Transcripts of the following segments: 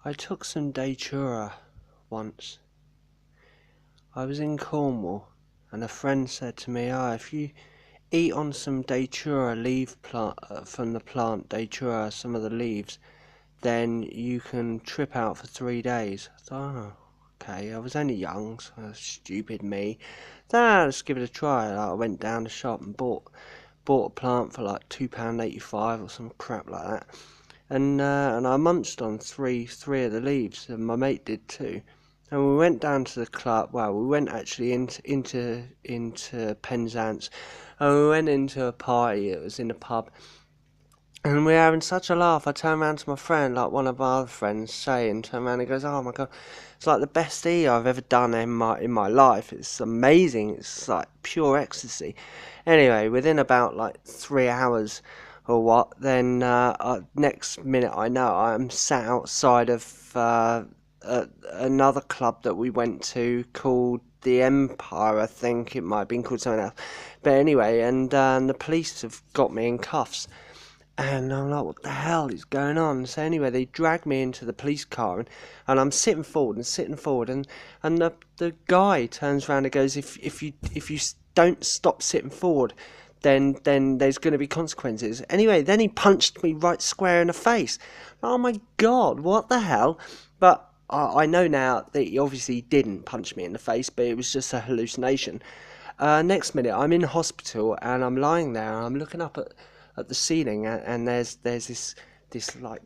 I took some Detura once. I was in Cornwall, and a friend said to me, if you eat on some Detura leaf plant from the plant Detura, some of the leaves, then you can trip out for 3 days. I thought, okay. I was only young, so stupid me. Let's give it a try. I went down the shop and bought a plant for like £2.85 or some crap like that. And I munched on three of the leaves, and my mate did too. And we went down to the club. Well, we went actually into Penzance, and we went into a party. It was in a pub, and we were having such a laugh. I turned around to my friend, like one of our other friends, turned around and goes, "Oh my god, it's like the best E I've ever done in my life. It's amazing. It's like pure ecstasy." Anyway, within about like 3 hours or what, then next minute I know I'm sat outside of another club that we went to called the Empire. I think it might have been called something else, but anyway, and the police have got me in cuffs. And I'm like, what the hell is going on? So anyway, they drag me into the police car, and I'm sitting forward, and the guy turns around and goes, if you don't stop sitting forward, then there's going to be consequences. Anyway, then he punched me right square in the face. Oh my god, what the hell? But I know now that he obviously didn't punch me in the face, but it was just a hallucination. Next minute, I'm in hospital, and I'm lying there, and I'm looking up at the ceiling, and there's this like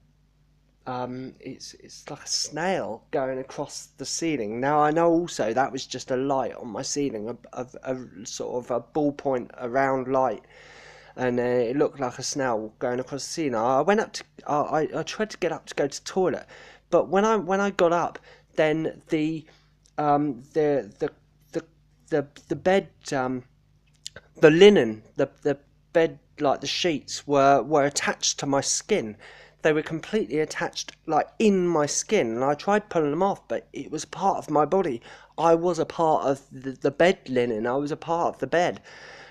it's like a snail going across the ceiling. Now I know also that was just a light on my ceiling, a sort of a ballpoint around light, and it looked like a snail going across the ceiling. I went up to I tried to get up to go to the toilet, but when I got up, then the bed, the linen, the bed, like the sheets were attached to my skin. They were completely attached, like in my skin, and I tried pulling them off, but it was part of my body. I was a part of the bed linen. I was a part of the bed.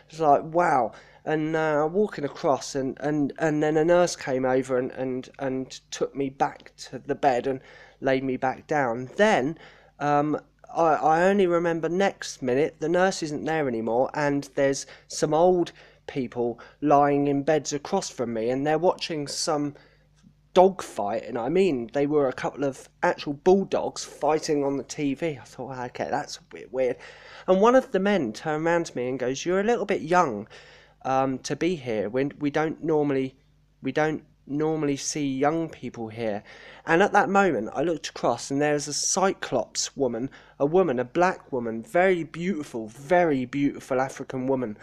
It's like, wow. And walking across, and then a nurse came over and took me back to the bed and laid me back down. Then I only remember next minute the nurse isn't there anymore, and there's some old people lying in beds across from me, and they're watching some dog fight. And I mean, they were a couple of actual bulldogs fighting on the TV. I thought, okay, that's a bit weird. And one of the men turned around to me and goes, "You're a little bit young to be here. We don't normally see young people here." And at that moment, I looked across, and there was a Cyclops woman, a black woman, very beautiful African woman.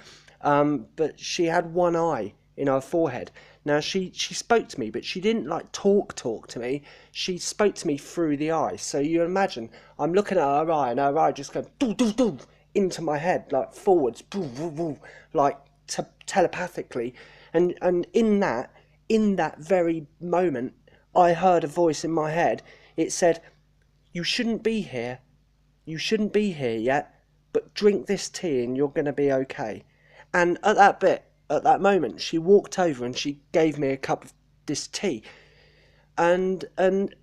But she had one eye in her forehead. Now she spoke to me, but she didn't like talk to me. She spoke to me through the eye. So you imagine I'm looking at her eye, and her eye just goes doo doo doo into my head, like forwards, boo, boo, boo, like telepathically. And in that very moment, I heard a voice in my head. It said, "You shouldn't be here. You shouldn't be here yet. But drink this tea, and you're gonna be okay." And at that moment, she walked over and she gave me a cup of this tea. And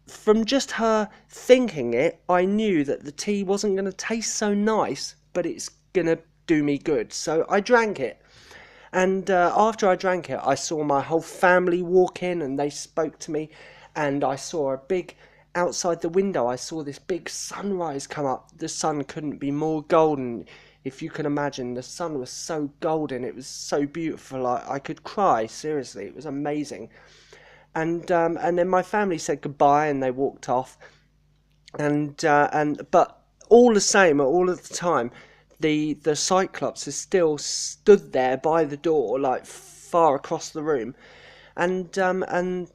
from just her thinking it, I knew that the tea wasn't going to taste so nice, but it's going to do me good. So I drank it. And after I drank it, I saw my whole family walk in, and they spoke to me. And I saw outside the window, I saw this big sunrise come up. The sun couldn't be more golden. If you can imagine, the sun was so golden, it was so beautiful. I could cry, seriously, it was amazing. And then my family said goodbye, and they walked off. But all the same, all of the time, the Cyclops is still stood there by the door, like far across the room. And then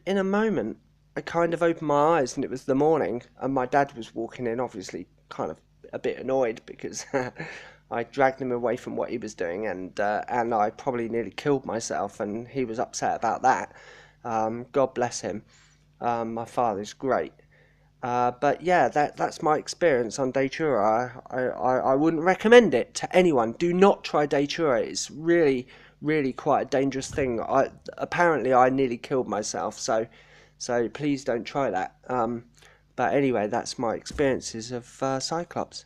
in a moment, I kind of opened my eyes, and it was the morning, and my dad was walking in, obviously kind of a bit annoyed because I dragged him away from what he was doing, and I probably nearly killed myself, and he was upset about that. God bless him. My father's great. But yeah, that's my experience on Detura. I wouldn't recommend it to anyone. Do not try Detura. It's really, really quite a dangerous thing. Apparently I nearly killed myself, so So please don't try that. But anyway, that's my experiences of Cyclops.